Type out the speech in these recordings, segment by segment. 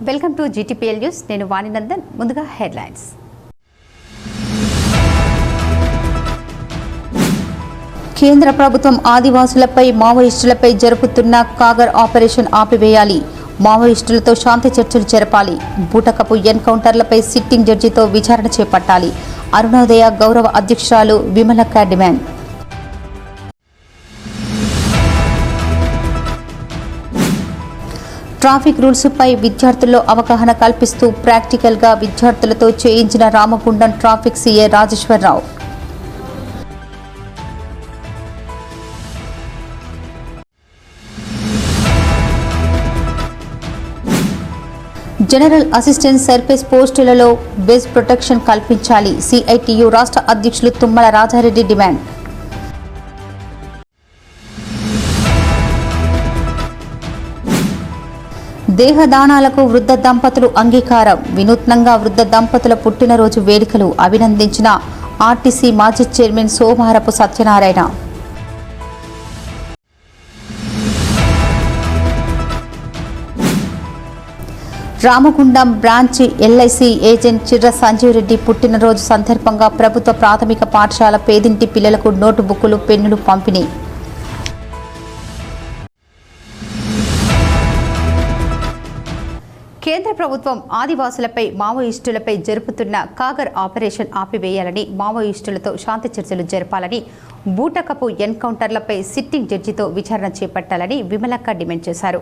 Welcome to GTPL news. నేను వాణినందన్. ముందుగా headlines. కేంద్ర ప్రభుత్వం ఆదివాసులపై మావోయిస్టులపై జరుపుతున్న కాగర్ ఆపరేషన్ ఆపివేయాలి. మావోయిస్టులతో శాంతి చర్చలు జరపాలి. బూటకపు ఎన్కౌంటర్లపై సిట్టింగ్ జడ్జితో విచారణ చేపట్టాలి. అరుణోదయ గౌరవ అధ్యక్షురాలు విమలక్క డిమాండ్. ట్రాఫిక్ రూల్స్పై విద్యార్థుల్లో అవగాహన కల్పిస్తూ ప్రాక్టికల్గా విద్యార్థులతో చేయించిన Ramagundam traffic CA Rajeshwara Rao. General assistant service పోస్టులలో బేస్ ప్రొటెక్షన్ కల్పించాలి. CITU రాష్ట్ర అధ్యక్షులు తుమ్మల రాజారెడ్డి డిమాండ్. దేహదానాలకు వృద్ధ దంపతులు అంగీకారం. వినూత్నంగా వృద్ధ దంపతుల పుట్టినరోజు వేడుకలు అభినందించిన RTC మాజీ chairman Somavarapu Satyanarayana. Ramagundam branch LIC agent Chirra Sanjeev Reddy పుట్టినరోజు సందర్భంగా ప్రభుత్వ ప్రాథమిక పాఠశాల పేదింటి పిల్లలకు నోటు బుక్కులు, పెన్నులు పంపిణీ. కేంద్ర ప్రభుత్వం ఆదివాసులపై మావోయిస్టులపై జరుపుతున్న కాగర్ ఆపరేషన్ ఆపివేయాలని, మావోయిస్టులతో శాంతి చర్చలు జరపాలని, బూటకపు ఎన్కౌంటర్లపై సిట్టింగ్ జడ్జితో విచారణ చేపట్టాలని విమలక్క డిమాండ్ చేశారు.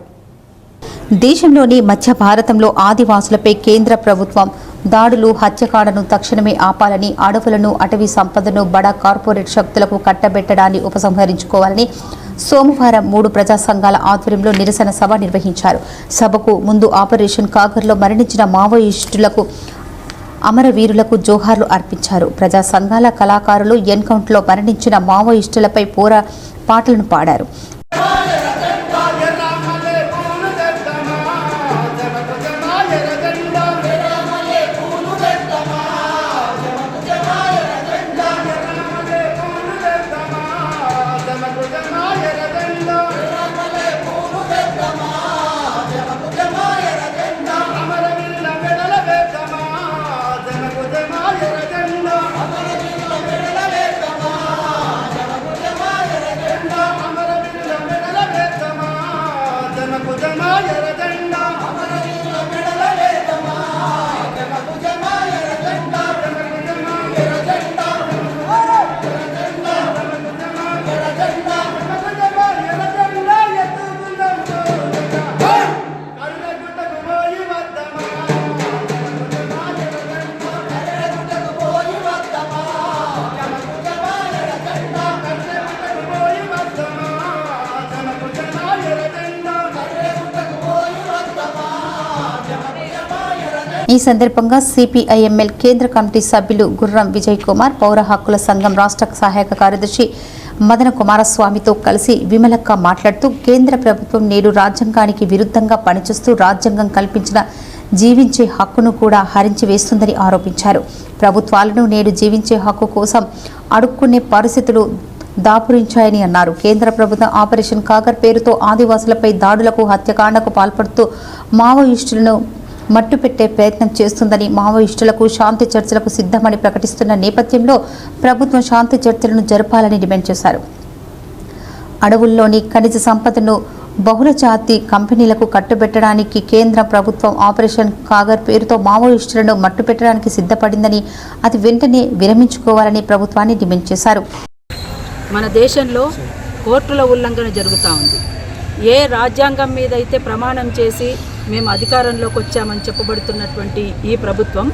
దేశంలోని మధ్య భారతంలో ఆదివాసులపై కేంద్ర ప్రభుత్వం దాడులు, హత్యకాండను తక్షణమే ఆపాలని, అడవులను, అటవీ సంపదను బడా కార్పొరేట్ శక్తులకు కట్టబెట్టడాన్ని ఉపసంహరించుకోవాలని సోమవారం 3 ప్రజా సంఘాల ఆధ్వర్యంలో నిరసన సభ నిర్వహించారు. సభకు ముందు ఆపరేషన్ కాగర్లో మరణించిన మావోయిస్టులకు, అమరవీరులకు జోహార్లు అర్పించారు. ప్రజా సంఘాల కళాకారులు ఎన్కౌంటర్లో మరణించిన మావోయిస్టులపై పాటలను పాడారు. ఈ సందర్భంగా CPIML కేంద్ర కమిటీ సభ్యులు గుర్రం విజయ్ కుమార్, పౌర హక్కుల సంఘం రాష్ట్ర సహాయక కార్యదర్శి మదన కుమారస్వామితో కలిసి విమలక్క మాట్లాడుతూ కేంద్ర ప్రభుత్వం నేడు రాజ్యాంగానికి విరుద్ధంగా పనిచేస్తూ రాజ్యాంగం కల్పించిన జీవించే హక్కును కూడా హరించి వేస్తుందని ఆరోపించారు. ప్రభుత్వాలను నేడు జీవించే హక్కు కోసం అడుక్కునే పరిస్థితులు దాపురించాయని అన్నారు. కేంద్ర ప్రభుత్వం ఆపరేషన్ కాగర్ పేరుతో ఆదివాసులపై దాడులకు, హత్యకాండకు పాల్పడుతూ మావోయిస్టులను మట్టుపెట్టే ప్రయత్నం చేస్తుందని, మావోయిస్టులకు శాంతి చర్చలకు సిద్ధమని ప్రకటిస్తున్న నేపథ్యంలో ప్రభుత్వం శాంతి చర్చలను జరపాలని డిమాండ్ చేశారు. అడవుల్లోని ఖనిజ సంపదను బహుళజాతి కంపెనీలకు కట్టుబెట్టడానికి కేంద్ర ప్రభుత్వం ఆపరేషన్ కాగర్ పేరుతో మావోయిస్టులను మట్టుపెట్టడానికి సిద్ధపడిందని, అది వెంటనే విరమించుకోవాలని ప్రభుత్వాన్ని డిమాండ్ చేశారు. మన దేశంలో కోర్టుల ఉల్లంఘన జరుగుతూ ఉంది. ఏ రాజ్యాంగం మీద అయితే ప్రమాణం చేసి మేము అధికారంలోకి వచ్చామని చెప్పబడుతున్నటువంటి ఈ ప్రభుత్వం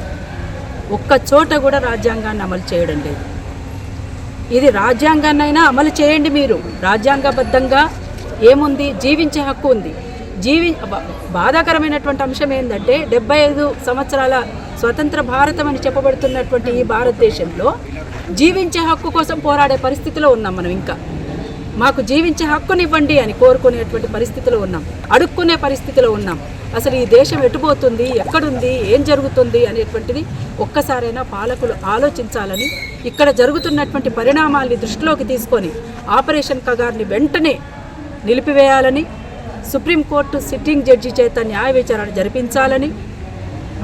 ఒక్క చోట కూడా రాజ్యాంగాన్ని అమలు చేయడం లేదు. ఇది రాజ్యాంగాన్నైనా అమలు చేయండి. మీరు రాజ్యాంగబద్ధంగా ఏముంది? జీవించే హక్కు ఉంది. బాధాకరమైనటువంటి అంశం ఏంటంటే 75 సంవత్సరాల స్వతంత్ర భారతం అని చెప్పబడుతున్నటువంటి ఈ భారతదేశంలో జీవించే హక్కు కోసం పోరాడే పరిస్థితిలో ఉన్నాం. మనం ఇంకా మాకు జీవించే హక్కునివ్వండి అని కోరుకునేటువంటి పరిస్థితిలో ఉన్నాం, అడుక్కునే పరిస్థితిలో ఉన్నాం. అసలు ఈ దేశం ఎటుపోతుంది, ఎక్కడుంది, ఏం జరుగుతుంది అనేటువంటిది ఒక్కసారైనా పాలకులు ఆలోచించాలని, ఇక్కడ జరుగుతున్నటువంటి పరిణామాల్ని దృష్టిలోకి తీసుకొని ఆపరేషన్ కగార్ని వెంటనే నిలిపివేయాలని సుప్రీంకోర్టు సిట్టింగ్ జడ్జి చేత న్యాయ విచారణ జరిపించాలని,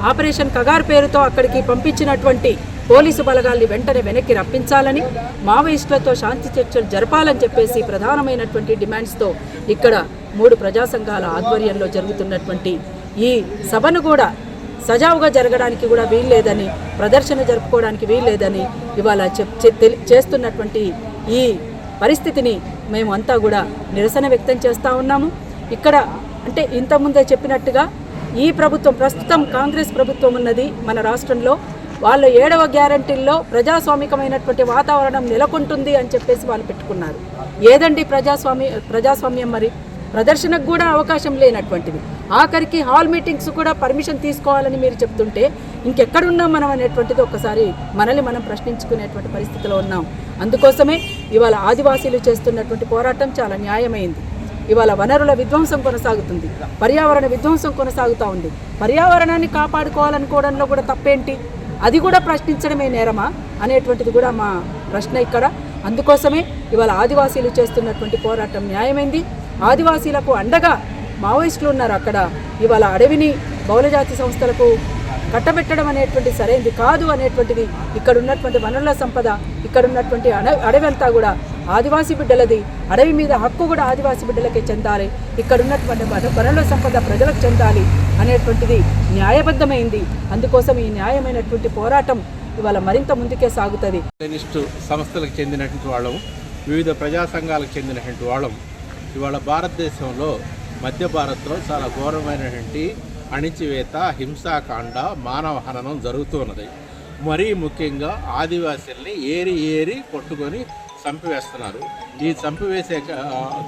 ఆపరేషన్ కగార్ పేరుతో అక్కడికి పంపించినటువంటి పోలీసు బలగాల్ని వెంటనే వెనక్కి రప్పించాలని, మావోయిస్టులతో శాంతి చర్చలు జరపాలని చెప్పేసి ప్రధానమైనటువంటి డిమాండ్స్తో ఇక్కడ 3 ప్రజా సంఘాల ఆధ్వర్యంలో జరుగుతున్నటువంటి ఈ సభను కూడా సజావుగా జరగడానికి కూడా వీల్లేదని, ప్రదర్శన జరుపుకోవడానికి వీల్లేదని ఇవాళ చేస్తున్నటువంటి ఈ పరిస్థితిని మేము అంతా కూడా నిరసన వ్యక్తం చేస్తూ ఉన్నాము. ఇక్కడ అంటే ఇంతకుముందే చెప్పినట్టుగా ఈ ప్రభుత్వం, ప్రస్తుతం కాంగ్రెస్ ప్రభుత్వం ఉన్నది మన రాష్ట్రంలో, వాళ్ళు 7వ గ్యారంటీల్లో ప్రజాస్వామికమైనటువంటి వాతావరణం నెలకొంటుంది అని చెప్పేసి వాళ్ళు పెట్టుకున్నారు. ఏదండి ప్రజాస్వామ్యం? మరి ప్రదర్శనకు కూడా అవకాశం లేనటువంటిది, ఆఖరికి హాల్ మీటింగ్స్ కూడా పర్మిషన్ తీసుకోవాలని మీరు చెప్తుంటే ఇంకెక్కడున్నాం మనం అనేటువంటిది ఒక్కసారి మనల్ని మనం ప్రశ్నించుకునేటువంటి పరిస్థితిలో ఉన్నాం. అందుకోసమే ఇవాళ ఆదివాసీలు చేస్తున్నటువంటి పోరాటం చాలా న్యాయమైంది. ఇవాళ వనరుల విధ్వంసం కొనసాగుతుంది, పర్యావరణ విధ్వంసం కొనసాగుతూ ఉంది. పర్యావరణాన్ని కాపాడుకోవాలనుకోవడంలో కూడా తప్పేంటి? అది కూడా ప్రశ్నించడమే నేరమా అనేటువంటిది కూడా మా ప్రశ్న ఇక్కడ. అందుకోసమే ఇవాళ ఆదివాసీలు చేస్తున్నటువంటి పోరాటం న్యాయమైంది. ఆదివాసీలకు అండగా మావోయిస్టులు ఉన్నారు అక్కడ. ఇవాళ అడవిని బహుళజాతి సంస్థలకు కట్టబెట్టడం అనేటువంటి సరైనది కాదు అనేటువంటిది, ఇక్కడ ఉన్నటువంటి వనరుల సంపద, ఇక్కడ ఉన్నటువంటి అడవి అంతా కూడా ఆదివాసీ బిడ్డలది. అడవి మీద హక్కు కూడా ఆదివాసీ బిడ్డలకే చెందాలి, ఇక్కడ ఉన్నటువంటి వనరుల సంపద ప్రజలకు చెందాలి అనేటువంటిది న్యాయబద్ధమైంది. అందుకోసం ఈ న్యాయమైనటువంటి పోరాటం ఇవాళ మరింత ముందుకే సాగుతుంది. కమ్యూనిస్టు సంస్థలకు చెందినటువంటి వాళ్ళం, వివిధ ప్రజా సంఘాలకు చెందినటువంటి వాళ్ళం ఇవాళ భారతదేశంలో మధ్య భారత్లో చాలా ఘోరమైనటువంటి అణిచివేత, హింసాకాండ, మానవ హననం జరుగుతున్నది. మరీ ముఖ్యంగా ఆదివాసీల్ని ఏరి కొట్టుకొని చంపివేస్తున్నారు. ఈ చంపివేసే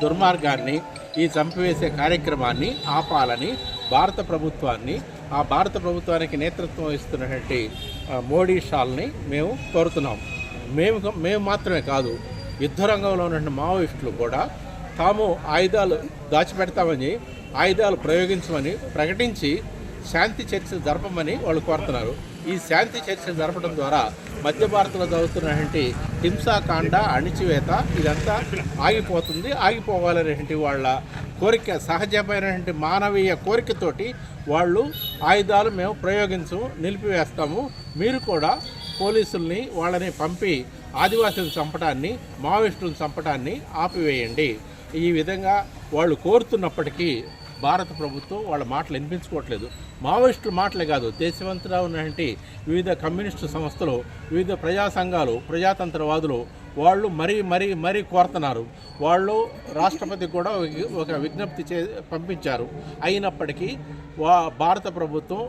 దుర్మార్గాన్ని, ఈ చంపివేసే కార్యక్రమాన్ని ఆపాలని భారత ప్రభుత్వానికి నేతృత్వం వహిస్తున్నటువంటి మోడీ షాల్ని మేము కోరుతున్నాం. మేము మాత్రమే కాదు, యుద్ధ రంగంలో ఉన్న మావోయిస్టులు కూడా తాము ఆయుధాలు దాచిపెడతామని, ఆయుధాలు ప్రయోగించమని ప్రకటించి శాంతి చర్చలు జరపమని వాళ్ళు కోరుతున్నారు. ఈ శాంతి చర్చలు జరపడం ద్వారా మధ్య భారత్లో జరుగుతున్నటువంటి హింసాకాండ, అణిచివేత ఇదంతా ఆగిపోవాలనేటువంటి వాళ్ళ కోరిక, సహజమైనటువంటి మానవీయ కోరికతోటి వాళ్ళు ఆయుధాలు మేము నిలిపివేస్తాము, మీరు కూడా పోలీసుల్ని వాళ్ళని పంపి ఆదివాసులను చంపడాన్ని, మావోయిస్టులను చంపడాన్ని ఆపివేయండి. ఈ విధంగా వాళ్ళు కోరుతున్నప్పటికీ భారత ప్రభుత్వం వాళ్ళ మాటలు వినిపించుకోవట్లేదు. మావోయిస్టుల మాటలే కాదు, దేశమంతటా ఉన్నటువంటి వివిధ కమ్యూనిస్టు సంస్థలు, వివిధ ప్రజా సంఘాలు, ప్రజాతంత్రవాదులు వాళ్ళు మరీ కోరుతున్నారు. వాళ్ళు రాష్ట్రపతికి కూడా ఒక విజ్ఞప్తి పంపించారు. అయినప్పటికీ భారత ప్రభుత్వం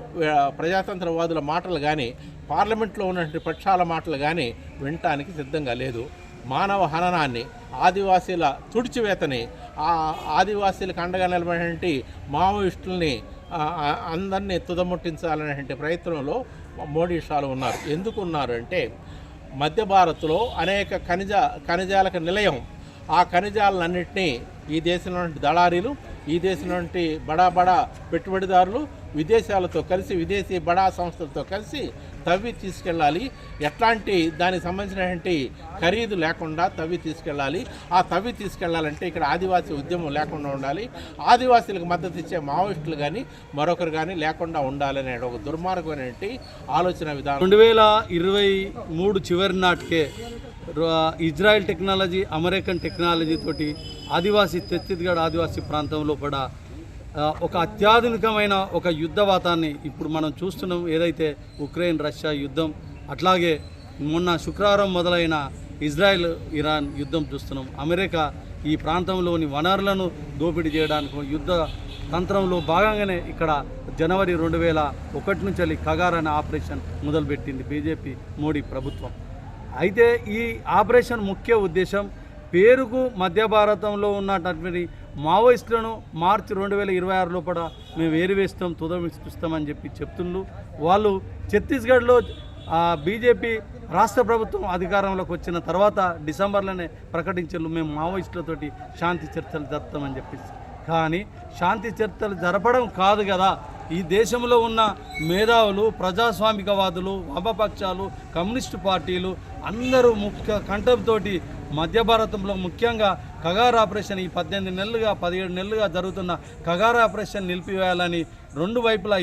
ప్రజాతంత్రవాదుల మాటలు కానీ, పార్లమెంట్లో ఉన్నటువంటి పక్షాల మాటలు కానీ వినటానికి సిద్ధంగా లేదు. మానవ హననాన్ని, ఆదివాసీల తుడిచివేతని, ఆదివాసీలకు అండగా నిలబడినటువంటి మావోయిస్టుల్ని అందరినీ తుదముట్టించాలనే ప్రయత్నంలో మోడీ షాలు ఉన్నారు. ఎందుకు ఉన్నారు అంటే మధ్య భారత్లో అనేక ఖనిజాలకు నిలయం. ఆ ఖనిజాలన్నింటినీ ఈ దేశంలో దళారీలు, ఈ దేశంలో బడా పెట్టుబడిదారులు విదేశాలతో కలిసి, విదేశీ బడా సంస్థలతో కలిసి తవ్వి తీసుకెళ్ళాలి. ఎట్లాంటి దానికి సంబంధించినటువంటి ఖరీదు లేకుండా తవ్వి తీసుకెళ్ళాలి. ఆ తవ్వి తీసుకెళ్లాలంటే ఇక్కడ ఆదివాసీ ఉద్యమం లేకుండా ఉండాలి. ఆదివాసీలకు మద్దతు ఇచ్చే మావోయిస్టులు కానీ మరొకరు కానీ లేకుండా ఉండాలనే ఒక దుర్మార్గమైనటువంటి ఆలోచన విధానం. 2023 చివరి నాటికే ఇజ్రాయెల్ టెక్నాలజీ, అమెరికన్ టెక్నాలజీ తోటి ఛత్తీస్గఢ్ ఆదివాసీ ప్రాంతంలో కూడా ఒక అత్యాధునికమైన ఒక యుద్ధవాతాన్ని ఇప్పుడు మనం చూస్తున్నాం. ఏదైతే ఉక్రెయిన్ రష్యా యుద్ధం, అట్లాగే మొన్న శుక్రవారం మొదలైన ఇజ్రాయెల్ ఇరాన్ యుద్ధం చూస్తున్నాం. అమెరికా ఈ ప్రాంతంలోని వనరులను దోపిడీ చేయడానికి యుద్ధ తంత్రంలో భాగంగానే ఇక్కడ జనవరి 2001 నుంచి కగార్ అనే ఆపరేషన్ మొదలుపెట్టింది బీజేపీ మోడీ ప్రభుత్వం. అయితే ఈ ఆపరేషన్ ముఖ్య ఉద్దేశం పేరుకు మధ్య భారతంలో ఉన్నటువంటి మావోయిస్టులను మార్చి 2026 లోపల మేము ఏరివేస్తాం, తుదమిస్తామని చెప్తున్నారు. వాళ్ళు ఛత్తీస్గఢ్లో బీజేపీ రాష్ట్ర ప్రభుత్వం అధికారంలోకి వచ్చిన తర్వాత డిసెంబర్లోనే ప్రకటించారు మేము మావోయిస్టులతోటి శాంతి చర్చలు జరుపుతామని చెప్పేసి. కానీ శాంతి చర్చలు జరపడం కాదు కదా, ఈ దేశంలో ఉన్న మేధావులు, ప్రజాస్వామికవాదులు, వామపక్షాలు, కమ్యూనిస్టు పార్టీలు అందరూ ముఖ్య కంఠంతో మధ్య భారతంలో ముఖ్యంగా కగారు ఆపరేషన్ ఈ 18 నెలలుగా 17 నెలలుగా జరుగుతున్న కగారు ఆపరేషన్ నిలిపివేయాలని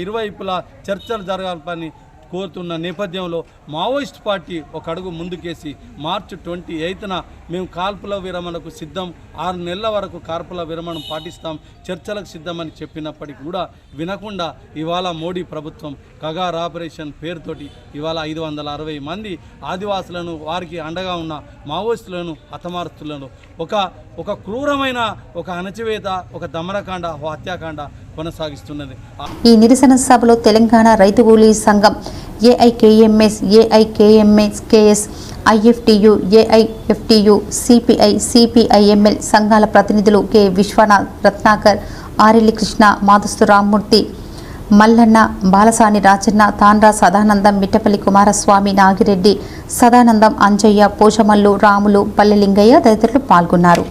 ఇరువైపులా చర్చలు జరగాలని కోరుతున్న నేపథ్యంలో మావోయిస్ట్ పార్టీ ఒక అడుగు ముందుకేసి మార్చి 28న మేము కాల్పుల విరమణకు సిద్ధం, 6 నెలల వరకు కాల్పుల విరమణ పాటిస్తాం, చర్చలకు సిద్ధమని చెప్పినప్పటికీ కూడా వినకుండా ఇవాళ మోడీ ప్రభుత్వం కగార్ ఆపరేషన్ పేరుతోటి ఇవాళ 560 మంది ఆదివాసులను, వారికి అండగా ఉన్న మావోయిస్టులను హతమారుస్తులను ఒక క్రూరమైన ఒక అణచివేత, ఒక దమనకాండ, ఒక హత్యాకాండ కొనసాగిస్తున్నది. ఈ నిరసన సభలో తెలంగాణ రైతు కూలీ సంఘం, AIKMS, AIKMS, IFTU, AIFTU, CPI, CPIML సంఘాల ప్రతినిధులు కె విశ్వనాథ్, రత్నాకర్, ఆరెల్లి కృష్ణ, మాధస్తు రామ్మూర్తి, మల్లన్న, బాలసాని రాజన్న, తాండ్రా సదానందం, మిట్టపల్లి కుమారస్వామి, నాగిరెడ్డి, సదానందం, అంజయ్య, పోషమల్లు, రాములు, పల్లెలింగయ్య తదితరులు పాల్గొన్నారు.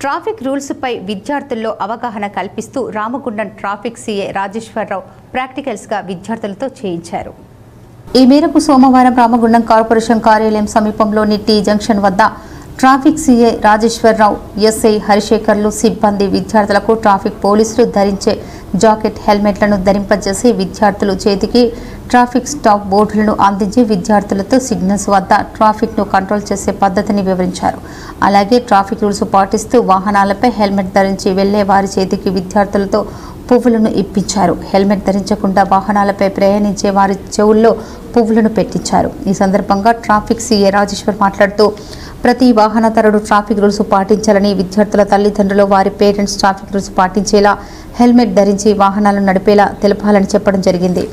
ట్రాఫిక్ రూల్స్పై విద్యార్థుల్లో అవగాహన కల్పిస్తూ రామగుండం ట్రాఫిక్ సీఏ రాజేశ్వరరావు ప్రాక్టికల్స్గా విద్యార్థులతో చేయించారు. ఈ మేరకు సోమవారం రామగుండం కార్పొరేషన్ కార్యాలయం సమీపంలోని టీ జంక్షన్ వద్ద ట్రాఫిక్ సీఏ రాజేశ్వరరావు, ఎస్ఐ హరిశేఖర్లు సిబ్బంది విద్యార్థులకు ట్రాఫిక్ పోలీసులు ధరించే జాకెట్, హెల్మెట్లను ధరింపజేసి విద్యార్థులు చేతికి ట్రాఫిక్ స్టాప్ బోర్డులను అందించి విద్యార్థులతో సిగ్నల్స్ వద్ద ట్రాఫిక్ను కంట్రోల్ చేసే పద్ధతిని వివరించారు. అలాగే ట్రాఫిక్ రూల్స్ పాటిస్తూ వాహనాలపై హెల్మెట్ ధరించి వెళ్లే వారి చేతికి విద్యార్థులతో పువ్వులను ఇప్పించారు. హెల్మెట్ ధరించకుండా వాహనాలపై ప్రయాణించే వారి చెవుల్లో పువ్వులను పెట్టించారు. ఈ సందర్భంగా ట్రాఫిక్ సీఏ రాజేశ్వర్ మాట్లాడుతూ ప్రతి వాహనదారుడు ట్రాఫిక్ రూల్స్ పాటించాలని, విద్యార్థుల తల్లిదండ్రులు వారి పేరెంట్స్ ట్రాఫిక్ రూల్స్ పాటించేలా హెల్మెట్ ధరించి వాహనాలను నడిపేలా తెలపాలని చెప్పడం జరిగింది.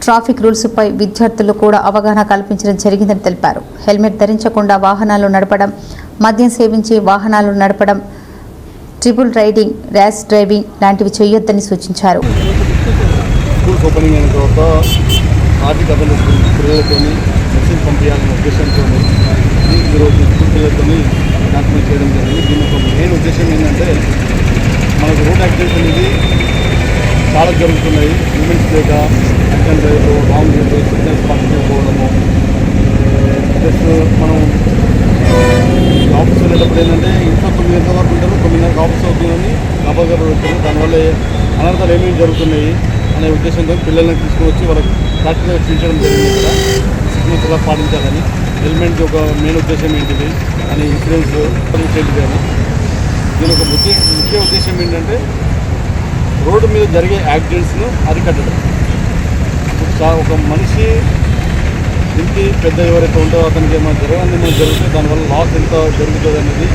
ట్రాఫిక్ రూల్స్పై విద్యార్థులు కూడా అవగాహన కల్పించడం జరిగిందని తెలిపారు. హెల్మెట్ ధరించకుండా వాహనాలు నడపడం, మద్యం సేవించి వాహనాలు నడపడం, ట్రిపుల్ రైడింగ్, ర్యాష్ డ్రైవింగ్ లాంటివి చేయొద్దని సూచించారు. స్కూల్స్ ఓపెనింగ్ అయిన తర్వాత ట్రాఫిక్ అవేర్నెస్ పిల్లలతో మెసేజ్ పంపించాలనే ఉద్దేశంతో ఈరోజు స్కూల్ పిల్లలతో డాక్యుమెంట్ చేయడం జరిగింది. దీని ఒక మెయిన్ ఉద్దేశం ఏంటంటే మనకు రోడ్ యాక్సిడెంట్స్ అనేది చాలా జరుగుతున్నాయి. మూమెంట్స్ లేక యాక్సిడెంట్ డ్రైవ్లు, రాంగ్ డ్రైవ్లు, సిగ్నల్స్ పాటించకపోవడము, ప్లస్ మనం ఆఫీస్ వెళ్ళేటప్పుడు ఏంటంటే ఇంట్లో 9 గంటల వరకు ఉంటారు, 9:30 ఆఫీస్ అవుతుందని అపగారు వచ్చారు. దానివల్ల అనర్థాలు ఏమేమి జరుగుతున్నాయి అనే ఉద్దేశంతో పిల్లల్ని తీసుకుని వచ్చి వాళ్ళకి ప్రాక్టికల్గా చూపించడం జరిగింది. ఇక్కడ సిగ్నల్స్ ఎలా పాటించాలని, హెల్మెట్ ఒక మెయిన్ ఉద్దేశం ఏంటిది అని, ఇన్సూరెన్స్ ఏంటిది అని. దీని ఒక ముఖ్య ఉద్దేశం ఏంటంటే రోడ్డు మీద జరిగే యాక్సిడెంట్స్ను అరికట్టడం. ఒక మనిషి ఇంటి పెద్ద ఎవరైతే ఉంటారో అతనికి ఏమైనా జరగని జరిగితే దానివల్ల లాస్ ఎంత జరుగుతుంది అనేది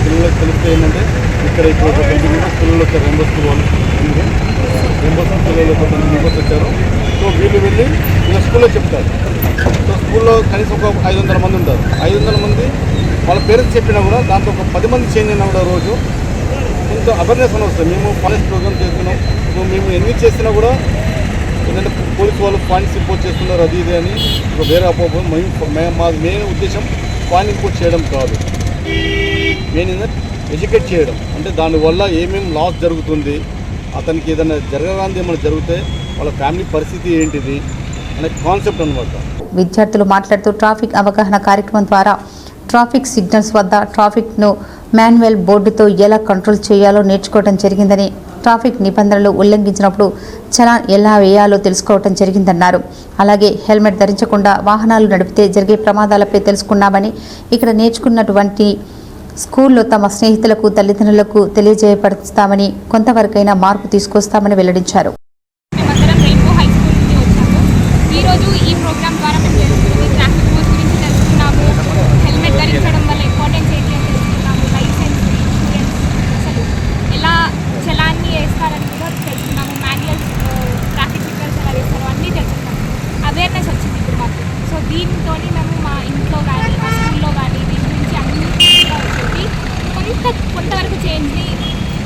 పిల్లలకు తెలిస్తే ఏంటంటే ఇక్కడ ఒక 20 మెంబర్స్ పిల్లలు వచ్చారు, రెంబో స్కూల్ వాళ్ళు, పిల్లలు ఒక 10 మెంబర్స్ వచ్చారు. సో వీళ్ళు వెళ్ళి ఇలా స్కూల్లో చెప్తారు. సో స్కూల్లో కనీసం ఒక 500 మంది ఉంటారు. 500 మంది వాళ్ళ పేరెంట్స్ చెప్పినా కూడా దాంతో ఒక 10 మంది చేంజ్ అయినా కూడా రోజు కొంత అవేర్నెస్ అని వస్తుంది. మేము ఫారెస్ట్ ప్రోగ్రామ్ చేస్తున్నాం, సో మేము ఎన్ని చేసినా కూడా ఏంటంటే పోలీసు వాళ్ళు పాయింట్స్ ఇంపోర్ట్ చేస్తున్నారు, అది ఇది అని ఒక వేరే అపోహం. మా మెయిన్ ఉద్దేశం పాయింట్ ఇంపోర్ట్ చేయడం కాదు, మెయిన్ ఏంటంటే ఎడ్యుకేట్ చేయడం. అంటే దానివల్ల ఏమేమి లాస్ జరుగుతుంది, అతనికి ఏదైనా జరగరాంది ఏమైనా జరిగితే వాళ్ళ ఫ్యామిలీ పరిస్థితి ఏంటిది అనే కాన్సెప్ట్ అనమాట. విద్యార్థులు మాట్లాడుతూ ట్రాఫిక్ అవగాహన కార్యక్రమం ద్వారా ట్రాఫిక్ సిగ్నల్స్ వద్ద ట్రాఫిక్ను మాన్యువల్ బోర్డుతో ఎలా కంట్రోల్ చేయాలో నేర్చుకోవడం జరిగిందని, ట్రాఫిక్ నిబంధనలు ఉల్లంఘించినప్పుడు చలాన్ ఎలా వేయాలో తెలుసుకోవడం జరిగిందన్నారు. అలాగే హెల్మెట్ ధరించకుండా వాహనాలు నడిపితే జరిగే ప్రమాదాలపై తెలుసుకున్నామని, ఇక్కడ నేర్చుకున్నటువంటి స్కూల్లో తమ స్నేహితులకు, తల్లిదండ్రులకు తెలియజేయపరుస్తామని, కొంతవరకైనా మార్పు తీసుకొస్తామని వెల్లడించారు. ఈరోజు ఈ ప్రోగ్రామ్ ద్వారా మేము తెలుసుకుని ట్రాఫిక్ రూల్స్ గురించి తెలుసుకున్నాము, హెల్మెట్ ధరించడం వల్ల ఇంపార్టెన్స్ ఏంటి అని తెలుసుకున్నాము, లైసెన్స్, ఇన్సూరెన్స్, అసలు ఎలా చలాన్ని వేస్తారని కూడా తెలుసుకున్నాము, మాన్యువల్స్, ట్రాఫిక్ సిగ్నల్స్ ఎలా వేస్తారో అన్నీ తెలుసుకున్నాము. అవేర్నెస్ వచ్చింది ఇప్పుడు మాకు. సో దీంతో మేము మా ఇంట్లో కానీ మా స్కూల్లో కానీ దీని గురించి అన్ని వచ్చేసి కొంతవరకు చేంజ్ని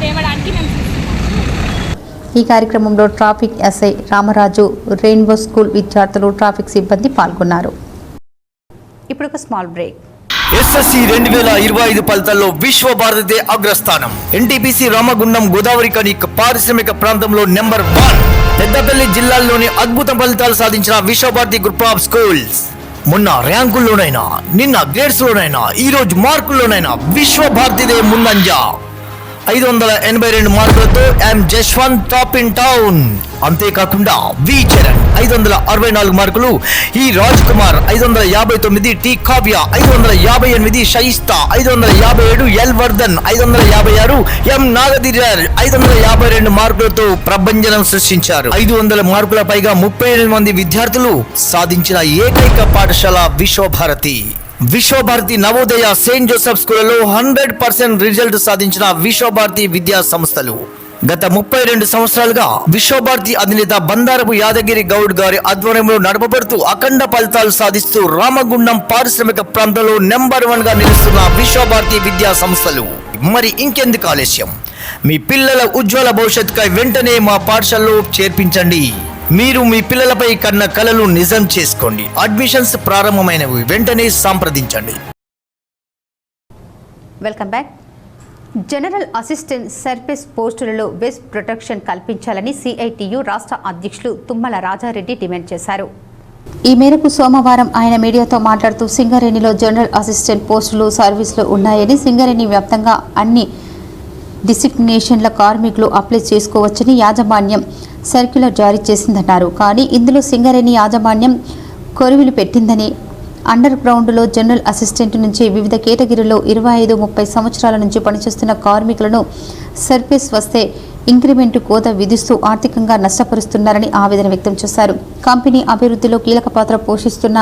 తేవడానికి మేము చూస్తున్నాము. ఈ కార్యక్రమంలో traffic SI Ramaraju, rainbow school విద్యార్థులు, ట్రాఫిక్ సిబ్బంది పాల్గొన్నారు. ఇప్పుడు ఒక స్మాల్ బ్రేక్. ఎస్ఎస్సి 2025 ఫలితాల్లో విశ్వభారతి అగ్రస్థానం. ఎన్టీపీసీ రామగుండం గోదావరి కని పారిశ్రామిక ప్రాంతంలో నెంబర్ 1. పెద్దపల్లి జిల్లాల్లోని అద్భుత ఫలితాలు సాధించిన విశ్వభారతి గ్రూప్ ఆఫ్ స్కూల్స్ మొన్న ర్యాంకుల్లోనైనా, నిన్న గ్రేడ్స్లోనైనా, ఈరోజు మార్కుల్లోనైనా విశ్వభారతిదే ముందంజ. 582 మార్కులతో ఎం జశ్వంత్ టాప్ ఇన్ టౌన్. అంతేకాకుండా వి చరణ్ 564 మార్కులు, ఈ రాజ్ కుమార్ 559, టి కావ్య 558, షయిస్తా 557, ఎల్ వర్ధన్ 556, ఎం నాగధీరర్ 552 మార్కులతో ప్రభంజనం సృష్టించారు. 500 మార్కుల పైగా 38 మంది విద్యార్థులు సాధించిన ఏకైక పాఠశాల విశ్వభారతి నవోదయ సెయింట్ జోసెఫ్ స్కూళ్లలో 100% రిజల్ట్ సాధించిన విశ్వభారతి విద్యా సంస్థలు. గత 32 సంవత్సరాలుగా విశ్వభారతి అధినేత బండారపు యాదగిరి గౌడ్ గారి ఆధ్వర్యంలో నడపబడుతూ అఖండ ఫలితాలు సాధిస్తూ రామగుండం పారిశ్రామిక ప్రాంతంలో నెంబర్ 1 గా నిలుస్తున్న విశ్వభారతి విద్యా సంస్థలు. మరి ఇంకెందుకు ఆలస్యం? మీ పిల్లల ఉజ్వల భవిష్యత్తుకై వెంటనే మా పాఠశాలలో చేర్పించండి. మీరు మీ పిల్లలపై కన్న కలలు నిజం చేసుకోండి. అడ్మిషన్స్ ప్రారంభమైనవి, వెంటనే సంప్రదించండి. Welcome back. General assistant service పోస్టులలో బెస్ట్ ప్రొటెక్షన్ కల్పించాలని సిఐటియు రాష్ట్ర అధ్యక్షులు తుమ్మల రాజారెడ్డి డిమాండ్ చేశారు. ఈ మేరకు సోమవారం ఆయన మీడియాతో మాట్లాడుతూ సింగరేణిలో జనరల్ అసిస్టెంట్ పోస్టులు సర్వీసులో ఉన్నాయని, సింగరేణి వ్యాప్తంగా అన్ని డిసిగ్నేషన్ల కార్మికులు అప్లై చేసుకోవచ్చని యాజమాన్యం సర్క్యులర్ జారీ చేసిందన్నారు. కానీ ఇందులో సింగరేణి యాజమాన్యం కొరివిలు పెట్టిందని, అండర్ గ్రౌండ్లో జనరల్ అసిస్టెంట్ నుంచి వివిధ కేటగిరీలో 25-30 సంవత్సరాల నుంచి పనిచేస్తున్న కార్మికులను సర్వీస్ వస్తే ఇంక్రిమెంట్ కోత విధిస్తూ ఆర్థికంగా నష్టపరుస్తున్నారని ఆవేదన వ్యక్తం చేశారు. కంపెనీ అభివృద్ధిలో కీలక పాత్ర పోషిస్తున్న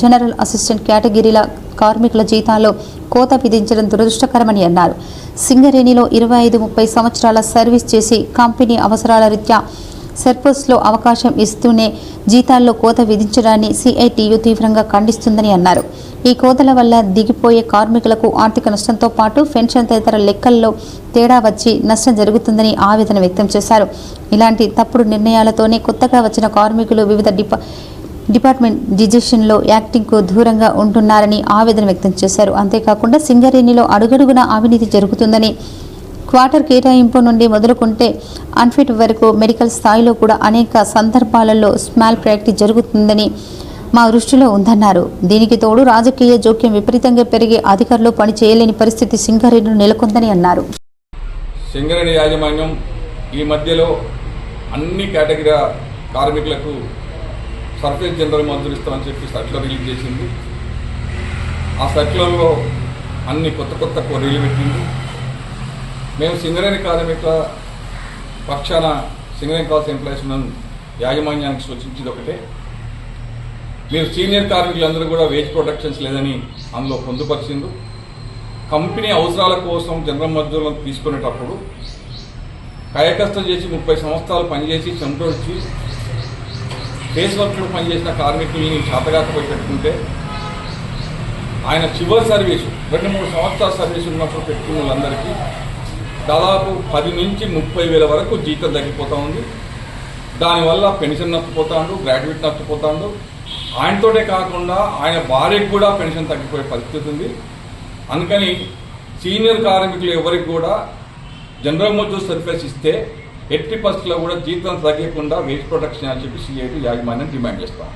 జనరల్ అసిస్టెంట్ కేటగిరీల కార్మికుల జీతాల్లో కోత విధించడం దురదృష్టకరమని అన్నారు. సింగరేణిలో 25-30 సంవత్సరాల సర్వీస్ చేసి కంపెనీ అవసరాల రీత్యా సర్వీస్లో అవకాశం ఇస్తూనే జీతాల్లో కోత విధించడాన్ని సిఐటియు తీవ్రంగా ఖండిస్తుందని అన్నారు. ఈ కోతల వల్ల దిగిపోయే కార్మికులకు ఆర్థిక నష్టంతో పాటు పెన్షన్ తదితర లెక్కల్లో తేడా వచ్చి నష్టం జరుగుతుందని ఆవేదన వ్యక్తం చేశారు. ఇలాంటి తప్పుడు నిర్ణయాలతోనే కొత్తగా వచ్చిన కార్మికులు వివిధ డిపార్ట్మెంట్ డిజిషన్లో యాక్టింగ్కు దూరంగా ఉంటున్నారని ఆవేదన వ్యక్తం చేశారు. అంతేకాకుండా సింగరేణిలో అడుగడుగునా అవినీతి జరుగుతుందని, క్వార్టర్ కేటాయింపు నుండి మొదలుకుంటే అన్ఫిట్ వరకు మెడికల్ స్థాయిలో కూడా అనేక సందర్భాలలో స్మాల్ ప్రాక్టీస్ జరుగుతుందని మా దృష్టిలో ఉందన్నారు. దీనికి తోడు రాజకీయ జోక్యం విపరీతంగా పెరిగి అధికారులు పని చేయలేని పరిస్థితి సింగరేణిలో నెలకొందని అన్నారు. సింగరేణి యాజమాన్యం ఈ మధ్యలో అన్ని కేటగిరీ కార్మికులకు సర్ఫేస్ జనరల్ మంజూరు ఇస్తామని చెప్పి సర్క్యులర్ రిలీజ్ చేసింది. ఆ సర్క్యులర్లో అన్ని కొత్త కొర్రీలు పెట్టింది. మేము సింగరేణి కార్మికుల పక్షాన సింగరేణి కాల్స్ ఎంప్లాయీస్ యాజమాన్యానికి సూచించేది ఒకటే, మీరు సీనియర్ కార్మికులందరూ కూడా వేజ్ ప్రొటెక్షన్స్ లేదని అందులో పొందుపరిచింది. కంపెనీ అవసరాల కోసం జనరల్ మజ్దూరులను తీసుకునేటప్పుడు కాయకష్టం చేసి 30 సంవత్సరాలు పనిచేసి చెమటొచ్చి ఫేస్ వర్క్లో పనిచేసిన కార్మికుల్ని చేతగాకపోయి పెట్టుకుంటే, ఆయన చివరి సర్వీసు 2-3 సంవత్సరాల సర్వీసు ఉన్నప్పుడు పెట్టుకున్న వాళ్ళందరికీ దాదాపు 10 నుంచి 30 వేల వరకు జీతం తగ్గిపోతూ ఉంది. దానివల్ల పెన్షన్ నష్టపోతాడు, గ్రాడ్యుయేట్ నష్టపోతాడు. ఆయనతోటే కాకుండా ఆయన భార్యకు కూడా పెన్షన్ తగ్గిపోయే పరిస్థితి ఉంది. అందుకని సీనియర్ కార్మికులు ఎవరికి కూడా జనరల్ మజ్దూర్ సర్వీస్ ఇస్తే ఎట్టి పరిస్థితుల్లో కూడా జీతం తగ్గకుండా వేజ్ ప్రొటెక్షన్ అని చెప్పి సిఐటి యాజమాన్యం డిమాండ్ చేస్తాం.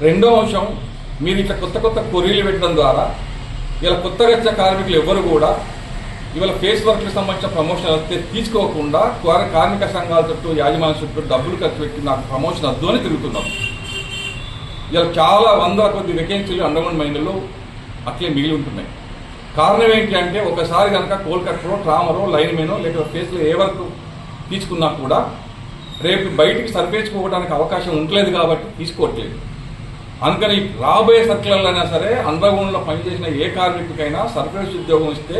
రెండో అంశం, మీరు ఇట్లా కొత్త కొర్రీలు పెట్టడం ద్వారా ఇలా కొత్తగా వచ్చిన కార్మికులు ఎవరు కూడా ఇవాళ ఫేస్ వర్క్కి సంబంధించిన ప్రమోషన్ వస్తే తీసుకోకుండా కార్మిక సంఘాల చుట్టూ యాజమాన్య చుట్టూ డబ్బులు ఖర్చు పెట్టి నాకు ప్రమోషన్ వద్దు అని తిరుగుతున్నాం. ఇలా చాలా 100 కొద్ది వేకెన్సీలు అండర్గ్రౌండ్ మైన్లలో అట్లే మిగిలి ఉంటున్నాయి. కారణం ఏంటి అంటే, ఒకసారి కనుక కోల్కట్టలో ట్రామరో లైన్ మెనో లేక ఫేస్లో ఏ వర్క్ తీసుకున్నా కూడా రేపు బయటికి సర్ఫేస్కి పోవడానికి అవకాశం ఉండలేదు కాబట్టి తీసుకోవట్లేదు. అందుకని రాబోయే సర్కిల్లో అయినా సరే అండర్గ్రౌండ్లో పనిచేసిన ఏ కార్మికుడికైనా సర్ఫేస్ ఉద్యోగం ఇస్తే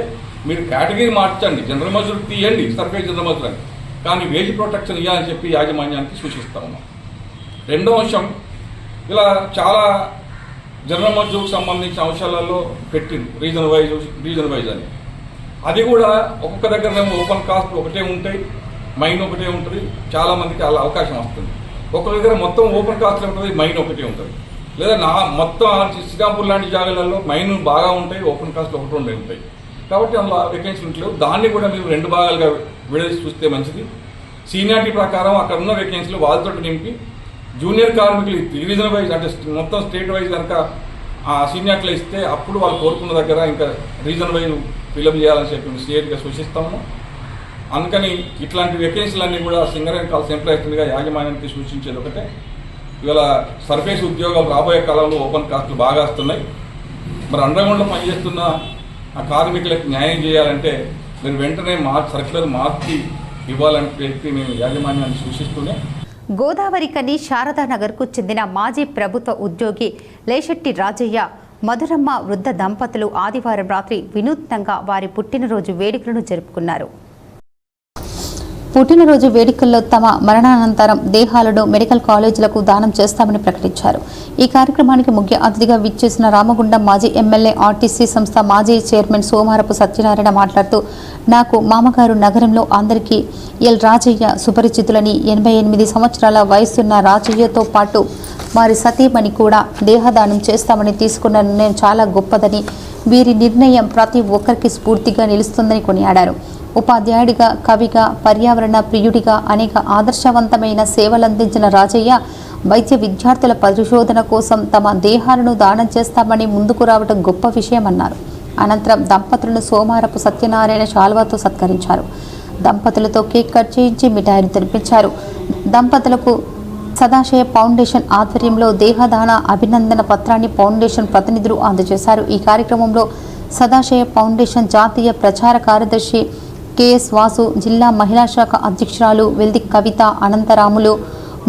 మీరు కేటగిరీ మార్చండి, జనరల్ మజ్దూర్ తీయండి, సర్ఫేస్ జనరల్ మజ్దూర్ అని, కానీ వేజ్ ప్రొటెక్షన్ ఇవ్వాలని చెప్పి యాజమాన్యానికి సూచిస్తా ఉన్నాం. రెండో అంశం, ఇలా చాలా జనరల్ మజ్దూర్కి సంబంధించిన అంశాలలో పెట్టింది రీజన్ వైజ్ అని. అది కూడా ఒక్కొక్క దగ్గర ఓపెన్ కాస్ట్ ఒకటే ఉంటాయి, మైన్ ఒకటే ఉంటుంది, చాలామందికి అలా అవకాశం వస్తుంది. ఒక్కొక్క దగ్గర మొత్తం ఓపెన్ కాస్ట్ ఉంటుంది, మైన్ ఒకటే ఉంటుంది. లేదా మొత్తం శ్రీకాంపూర్ లాంటి జాగాలలో మైన్ బాగా ఉంటాయి, ఓపెన్ కాస్ట్ ఒకటి ఉంటాయి. కాబట్టి అందులో వేకెన్సీ ఉండలేవు. దాన్ని కూడా మీరు 2 భాగాలుగా విడదీసి చూస్తే మంచిది. సీనియారిటీ ప్రకారం అక్కడ ఉన్న వేకెన్సీలు వాళ్ళతో నింపి జూనియర్ కార్మికులు రీజన్ వైజ్ అంటే మొత్తం స్టేట్ వైజ్ కనుక సీనియర్లు ఇస్తే అప్పుడు వాళ్ళు కోరుకున్న దగ్గర ఇంకా రీజన్ వైజ్ ఫిలప్ చేయాలని చెప్పి స్టేట్గా సూచిస్తాము. అందుకని ఇట్లాంటి వేకెన్సీలన్నీ కూడా సింగరేణి కాల్స్ ఎంప్లాయీస్గా యాజమాన్యానికి సూచించేది ఒకటే, ఇవాళ సర్ఫేస్ ఉద్యోగాలు రాబోయే కాలంలో ఓపెన్ కాస్ట్లు బాగా వస్తున్నాయి. మరి అండర్గ్రౌండ్లో పనిచేస్తున్న ఆ కార్మికులకు న్యాయం చేయాలంటే మీరు వెంటనే సర్క్యులర్ మార్చి ఇవ్వాలని చెప్పి మేము యాజమాన్యాన్ని సూచిస్తూనే గోదావరికని శారదానగర్కు చెందిన మాజీ ప్రభుత్వ ఉద్యోగి లేశెట్టి రాజయ్య, మధురమ్మ వృద్ధ దంపతులు ఆదివారం రాత్రి వినూత్నంగా వారి పుట్టినరోజు వేడుకలను జరుపుకున్నారు. పుట్టినరోజు వేడుకల్లో తమ మరణానంతరం దేహాలను మెడికల్ కాలేజీలకు దానం చేస్తామని ప్రకటించారు. ఈ కార్యక్రమానికి ముఖ్య అతిథిగా విచ్చేసిన రామగుండం మాజీ ఎమ్మెల్యే, ఆర్టీసీ సంస్థ మాజీ చైర్మన్ సోమారపు సత్యనారాయణ మాట్లాడుతూ, నాకు మామగారు నగరంలో అందరికీ ఎల్ రాజయ్య సుపరిచితులని, 88 సంవత్సరాల వయసున్న రాజయ్యతో పాటు వారి సతీమణి కూడా దేహదానం చేస్తామని తీసుకున్న నిర్ణయం చాలా గొప్పదని, వీరి నిర్ణయం ప్రతి ఒక్కరికి స్ఫూర్తిగా నిలుస్తుందని కొనియాడారు. ఉపాధ్యాయుడిగా, కవిగా, పర్యావరణ ప్రియుడిగా అనేక ఆదర్శవంతమైన సేవలందించిన రాజయ్య వైద్య విద్యార్థుల పరిశోధన కోసం తమ దేహాలను దానం చేస్తామని ముందుకు రావడం గొప్ప విషయమన్నారు. అనంతరం దంపతులను సోమారపు సత్యనారాయణ శాల్వాతో సత్కరించారు. దంపతులతో కేక్ కట్ చేయించి మిఠాయిలు తినిపించారు. దంపతులకు సదాశయ ఫౌండేషన్ ఆధ్వర్యంలో దేహదాన అభినందన పత్రాన్ని ఫౌండేషన్ ప్రతినిధులు అందజేశారు. ఈ కార్యక్రమంలో సదాశయ ఫౌండేషన్ జాతీయ ప్రచార కార్యదర్శి కెఎస్ వాసు, జిల్లా మహిళా శాఖ అధ్యక్షురాలు వెల్ది కవిత, అనంతరాములు,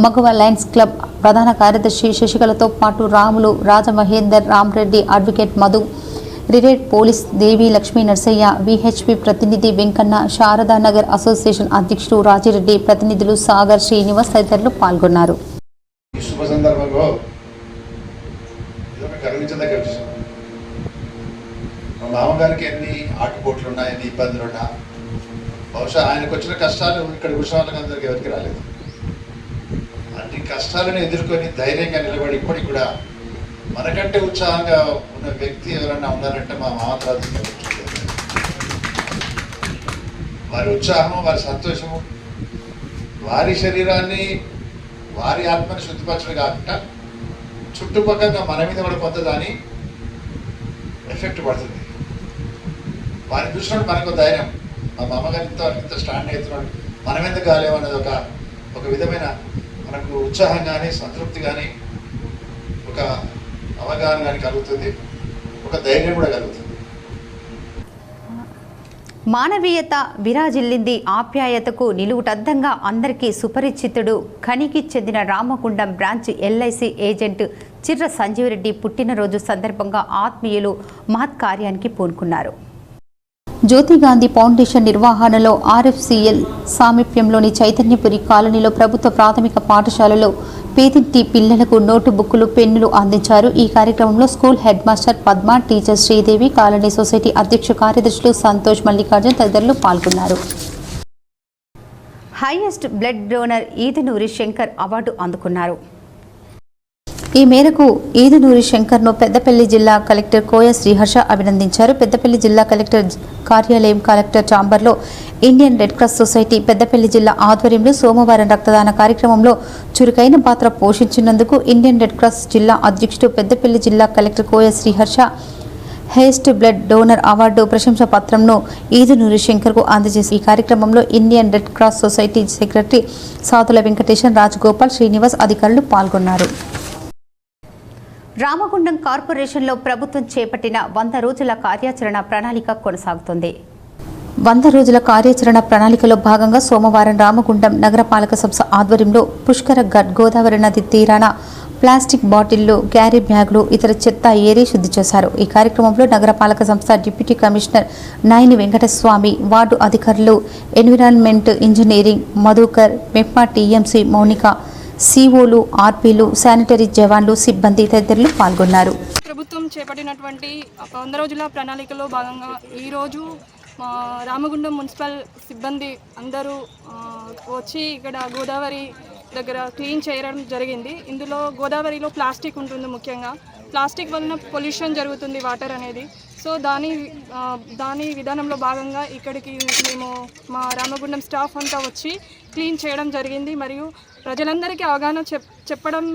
మగవ లయన్స్ క్లబ్ ప్రధాన కార్యదర్శి శశికళతో పాటు Ramulu, Rajamahender, Ramareddy, advocate Madhu, retired police Devi Lakshmi Narsaiah, VHP ప్రతినిధి వెంకన్న, శారదానగర్ అసోసియేషన్ అధ్యక్షుడు రాజిరెడ్డి, ప్రతినిధులు సాగర్, శ్రీనివాస్ తదితరులు పాల్గొన్నారు. మామగారికి ఎన్ని ఆటుపోట్లు ఉన్నా, ఎన్ని ఇబ్బందులు ఉన్నా, బహుశా ఆయనకు వచ్చిన కష్టాలు ఇక్కడ కూర్చున్న వాళ్ళందరికీ ఎవరికి రాలేదు. అన్ని కష్టాలను ఎదుర్కొని ధైర్యంగా నిలబడి ఇప్పటికి కూడా మనకంటే ఉత్సాహంగా ఉన్న వ్యక్తి ఎవరన్నా ఉన్నారంటే మా మామరాజు. వారి ఉత్సాహము, వారి సంతోషము, వారి శరీరాన్ని, వారి ఆత్మని శుద్ధిపరచడం కాకుండా చుట్టుపక్కల మన మీద కూడా కొంత దాని ఎఫెక్ట్ పడుతుంది. వారిని చూసినప్పుడు మనకు ధైర్యం, మా అమ్మగారి ఇంత స్టాండ్ అవుతున్నాడు, మనం ఎందుకు కాలేమనేది ఒక విధమైన మనకు ఉత్సాహం కానీ, సంతృప్తి కానీ, ఒక అవగాహన కానీ కలుగుతుంది, ఒక ధైర్యం కూడా కలుగుతుంది. మానవీయత విరాజిల్లింది, ఆప్యాయతకు నిలువుటద్దంగా అందరికీ సుపరిచితుడు ఖనికి చెందిన Ramagundam branch LIC agent Chirra Sanjeeva Reddy పుట్టినరోజు సందర్భంగా ఆత్మీయులు మహత్కార్యానికి పూనుకున్నారు. జ్యోతిగాంధీ ఫౌండేషన్ నిర్వహణలో ఆర్ఎఫ్సిఎల్ సామీప్యంలోని చైతన్యపురి కాలనీలో ప్రభుత్వ ప్రాథమిక పాఠశాలలో పేదింటి పిల్లలకు నోటు బుక్కులు, పెన్నులు అందించారు. ఈ కార్యక్రమంలో school head master Padma, teacher Sridevi, colony society అధ్యక్ష కార్యదర్శులు సంతోష్, మల్లికార్జున్ తదితరులు పాల్గొన్నారు. Highest blood donor Edanuri Shankar award అందుకున్నారు. ఈ మేరకు ఈదనూరి శంకర్ను పెద్దపల్లి జిల్లా కలెక్టర్ కోయ శ్రీహర్ష అభినందించారు. పెద్దపల్లి జిల్లా కలెక్టర్ కార్యాలయం, కలెక్టర్ ఛాంబర్లో Indian Red Cross Society Peddapalli జిల్లా ఆధ్వర్యంలో సోమవారం రక్తదాన కార్యక్రమంలో చురుకైన పాత్ర పోషించినందుకు ఇండియన్ రెడ్ క్రాస్ జిల్లా అధ్యక్షుడు పెద్దపల్లి జిల్లా collector Koya Sriharsha highest blood donor award ప్రశంసా పత్రంను ఈదనూరి శంకర్కు అందజేసి ఈ కార్యక్రమంలో Indian Red Cross Society secretary Satula Venkatesan, Rajagopal, Srinivas అధికారులు పాల్గొన్నారు. రామగుండం కార్పొరేషన్లో ప్రభుత్వం చేపట్టిన 100 రోజుల కార్యాచరణ ప్రణాళిక కొనసాగుతుంది. 100 రోజుల కార్యాచరణ ప్రణాళికలో భాగంగా సోమవారం రామగుండం నగరపాలక సంస్థ ఆధ్వర్యంలో పుష్కర ఘాట్ గోదావరి నది తీరాన ప్లాస్టిక్ బాటిళ్లు, క్యారీ బ్యాగులు, ఇతర చెత్త ఏరి శుద్ధి చేశారు. ఈ కార్యక్రమంలో నగరపాలక సంస్థ deputy commissioner Nayani Venkataswamy, ward అధికారులు, environment engineering Madhukar, MEPMA TMC Mounika, సిఓలు, ఆర్పీలు, శానిటరీ జవాన్లు, సిబ్బంది తదితరులు పాల్గొన్నారు. ప్రభుత్వం చేపట్టినటువంటి 100 రోజుల ప్రణాళికలో భాగంగా ఈరోజు రామగుండం మున్సిపల్ సిబ్బంది అందరూ వచ్చి ఇక్కడ గోదావరి దగ్గర క్లీన్ చేయడం జరిగింది. ఇందులో గోదావరిలో ప్లాస్టిక్ ఉంటుంది. ముఖ్యంగా ప్లాస్టిక్ వలన పొల్యూషన్ జరుగుతుంది వాటర్ అనేది. సో దాని విధానంలో భాగంగా ఇక్కడికి మేము మా రామగుండం స్టాఫ్ అంతా వచ్చి క్లీన్ చేయడం జరిగింది. మరియు ప్రజలందరికీ అవగాహన చెప్పడం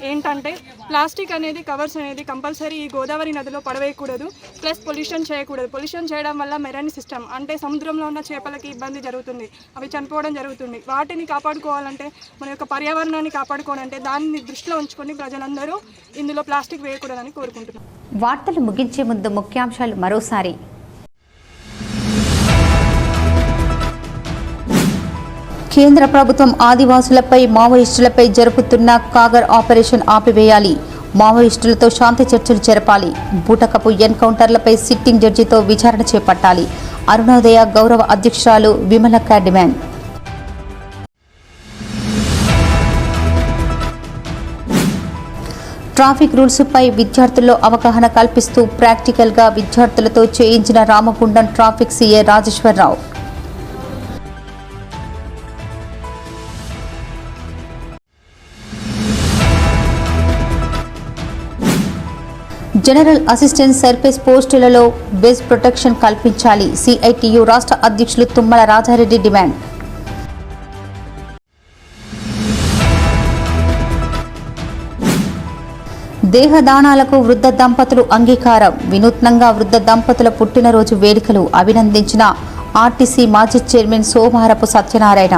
ఏంటంటే ప్లాస్టిక్ అనేది, కవర్స్ అనేది కంపల్సరీ ఈ గోదావరి నదిలో పడవేయకూడదు. ప్లస్ పొల్యూషన్ చేయకూడదు. పొల్యూషన్ చేయడం వల్ల మెరైన్ సిస్టమ్ అంటే సముద్రంలో ఉన్న చేపలకి ఇబ్బంది జరుగుతుంది, అవి చనిపోవడం జరుగుతుంది. వాటిని కాపాడుకోవాలంటే, మన యొక్క పర్యావరణాన్ని కాపాడుకోవాలంటే దాన్ని దృష్టిలో ఉంచుకొని ప్రజలందరూ ఇందులో ప్లాస్టిక్ వేయకూడదని కోరుకుంటున్నాం. వార్తలు ముగించే ముందు ముఖ్యాంశాలు మరోసారి. కేంద్ర ప్రభుత్వం ఆదివాసులపై మావోయిస్టులపై జరుపుతున్న కాగర్ ఆపరేషన్ ఆపివేయాలి. మావోయిస్టులతో శాంతి చర్చలు జరపాలి. బూటకపు ఎన్కౌంటర్లపై సిట్టింగ్ జడ్జితో విచారణ చేపట్టాలి. అరుణోదయ గౌరవ అధ్యక్షురాలు విమలక్క డిమాండ్. ట్రాఫిక్ రూల్స్పై విద్యార్థుల్లో అవగాహన కల్పిస్తూ ప్రాక్టికల్గా విద్యార్థులతో చేయించిన Ramagundam traffic CA Rajeshwara Rao. General assistant service పోస్టులలో బేస్ ప్రొటెక్షన్ కల్పించాలి. సిఐటియు రాష్ట్ర అధ్యక్షులు తుమ్మల రాజారెడ్డి డిమాండ్. దేహదానాలకు వృద్ధ దంపతులు అంగీకారం. వినూత్నంగా వృద్ధ దంపతుల పుట్టినరోజు వేడుకలు అభినందించిన ఆర్టీసీ మాజీ chairman Somavarapu Satyanarayana.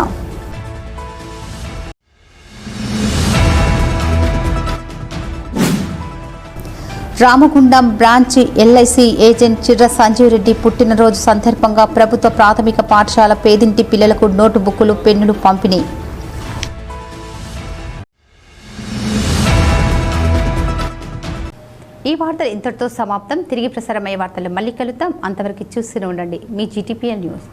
Ramagundam branch LIC agent Chirra Sanjeev Reddy పుట్టినరోజు సందర్భంగా ప్రభుత్వ ప్రాథమిక పాఠశాల పేదింటి పిల్లలకు నోటు బుక్కులు, పెన్నులు పంపిణీ. ఈ వార్తలు ఇంతటితో సమాప్తం. తిరిగి ప్రసారమయ్యే వార్తలు మళ్ళీ కలుద్దాం. అంతవరకు చూస్తూనే ఉండండి మీ GTPN న్యూస్.